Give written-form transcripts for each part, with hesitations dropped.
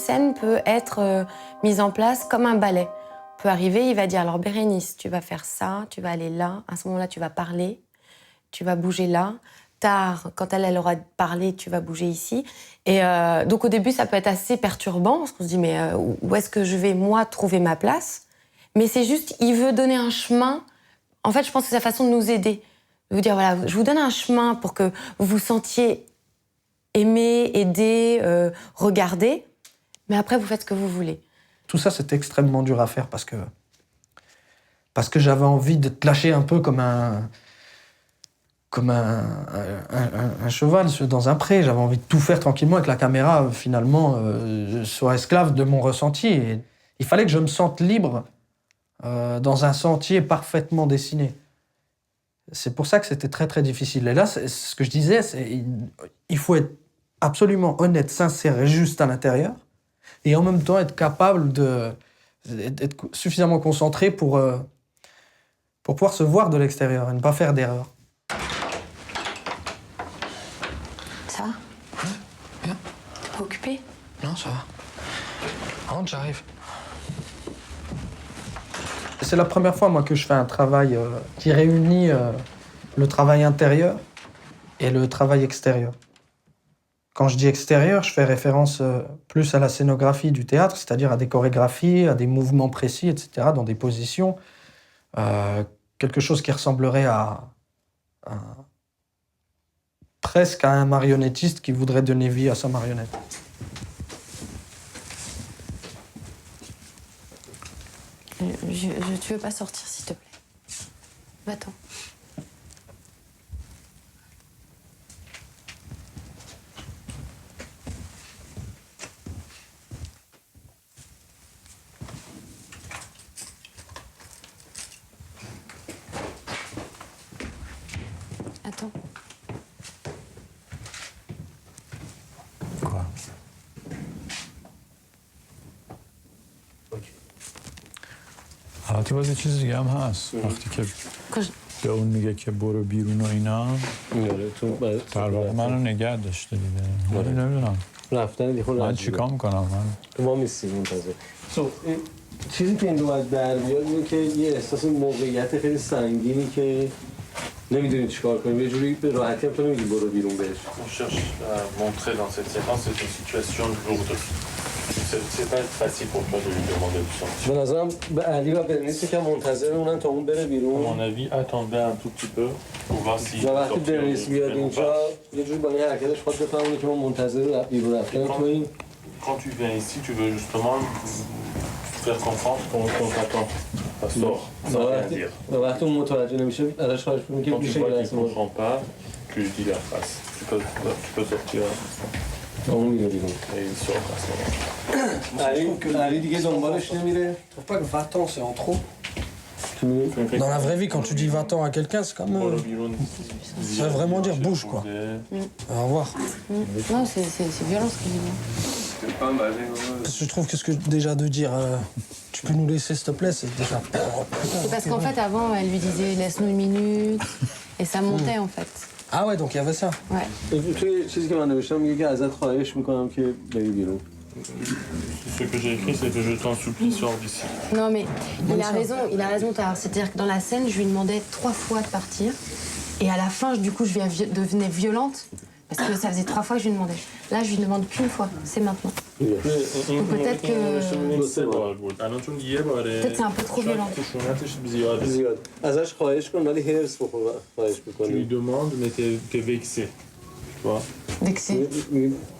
scène peut être mise en place comme un ballet. On peut arriver, il va dire, alors Bérénice, tu vas faire ça, tu vas aller là, à ce moment-là, tu vas parler, tu vas bouger là. Tard, quand elle aura parlé, tu vas bouger ici. Et donc au début, ça peut être assez perturbant, parce qu'on se dit, mais où est-ce que je vais, moi, trouver ma place? Mais c'est juste, il veut donner un chemin. En fait, je pense que c'est sa façon de nous aider. De vous dire, voilà, je vous donne un chemin pour que vous vous sentiez aimé, aidé, regardé, mais après, vous faites ce que vous voulez. Tout ça, c'était extrêmement dur à faire parce que j'avais envie de te lâcher un peu comme un cheval dans un pré. J'avais envie de tout faire tranquillement et que la caméra, finalement, soit esclave de mon ressenti. Et il fallait que je me sente libre dans un sentier parfaitement dessiné. C'est pour ça que c'était très, très difficile. Et là, ce que je disais, il faut être absolument honnête, sincère et juste à l'intérieur et en même temps être capable d'être suffisamment concentré pour pouvoir se voir de l'extérieur et ne pas faire d'erreur. Ça va? Ouais, bien. T'es pas occupé? Non, ça va. Rentre, j'arrive. C'est la première fois, moi, que je fais un travail qui réunit le travail intérieur et le travail extérieur. Quand je dis extérieur, je fais référence plus à la scénographie du théâtre, c'est-à-dire à des chorégraphies, à des mouvements précis, etc., dans des positions. Quelque chose qui ressemblerait presque à un marionnettiste qui voudrait donner vie à sa marionnette. Tu veux pas sortir, s'il te plaît? Va-t'en. Attends. Quoi? البته باز یه چیز دیگه هم هست وقتی که به اون میگه که برو بیرون و اینا در واقع منو نگه داشته دیگه ولی نمیدونم رفتن دیگه من چیکار میکنم من ما میستیم منتظر چیزی که این دو باید در بیاد اینه که یه احساس موقعیت خیلی سنگینی که نمیدونی چیکار کنی یه جوری به راحتی هم تو نمیگی برو بیرون بهش On cherche à montrer dans cette séquence c'est une situation lourde. C'est pas facile pour toi de lui demander de sortir. به نظرم به علی و برنیس که منتظر اونن تا اون بره À بیرون mon avis, attendez un tout petit peu pour voir si و وقتی برنیس بیاد اینجا یه جوری با این حرکتش خود بفهمونه که ما منتظر بیرون رفتن تو این Quand tu viens ici, tu veux justement faire comprendre qu'on t'attend. Pas sort, sans rien dire. و وقتی اون متوجه نمیشه ازش خواهش می‌کنم که Quand tu میشه vois qu'il ne جلسه comprend pas, tu lui dis la phrase. Tu peux sortir اون میره بیرون et il sort à ce moment. علی دیگه دنبالش نمیره Je trouve pas que 20 ans, c'est en trop. تو میره Dans la vraie vie, quand tu dis 20 ans à quelqu'un, c'est comme... ça veut vraiment dire bouge, quoi. Au revoir. Non, c'est violent ce qu'il dit. Parce que je trouve que ce que déjà de dire tu peux nous laisser s'il te plaît, c'est déjà... C'est parce qu'en fait, avant, elle lui disait laisse-nous une minute, et ça montait en fait. Ah ouais, donc il y avait ça. Ouais. توی چیزی که من نوشتم میگه که ازت خواهش میکنم که بری بیرون Ce que j'ai écrit, c'est que je t'en supplie, sors d'ici. Non mais il a raison Tahar. C'est-à-dire que dans la scène, je lui demandais 3 fois de partir, et à la fin, du coup, je devenais violente, parce que ça faisait 3 fois que je lui demandais. Là, je lui demande qu'une fois, c'est maintenant. Donc peut-être que... Peut-être c'est un peu trop violent. زیاد ازش خواهش کن ولی هرس بخور خواهش Tu lui میکنی demandes, mais t'es vexé. Tu vois? Vexé.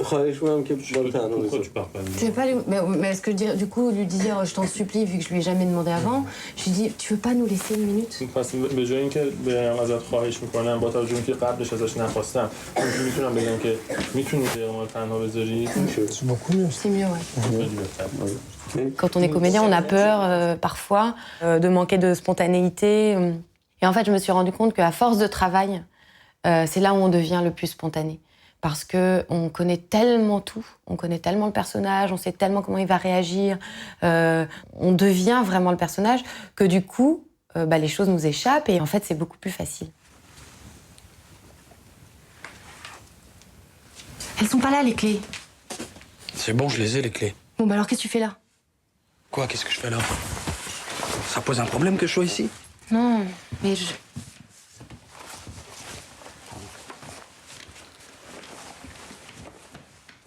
خواهش میکنم که برو تنها Pourquoi بذار tu pars pas Tu veux pas lui... Mais est-ce que du coup, lui dire je t'en supplie, vu que je lui ai jamais demandé avant, je lui dis tu veux pas nous laisser une minute? پس به جای اینکه برم ازت خواهش میکنم با توجه به اینکه قبلش ازش نخواستم میتونم بگم که میتونی ما رو تنها بذاری C'est beaucoup mieux. C'est mieux, ouais. Quand on est comédien, on a peur parfois de manquer de spontanéité. Et en fait, je me suis rendu compte qu'à force de travail, c'est là où on devient le plus spontané. Parce qu'on connaît tellement tout, on connaît tellement le personnage, on sait tellement comment il va réagir, on devient vraiment le personnage que du coup, les choses nous échappent et en fait, c'est beaucoup plus facile. Elles sont pas là, les clés. C'est bon, je les ai les clés. Bon, bah alors qu'est-ce que tu fais là? Quoi, qu'est-ce que je fais là? Ça pose un problème que je sois ici? Non, mais je...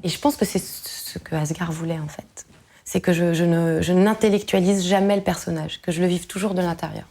Et je pense que c'est ce que Asghar voulait, en fait. C'est que je n'intellectualise jamais le personnage, que je le vive toujours de l'intérieur.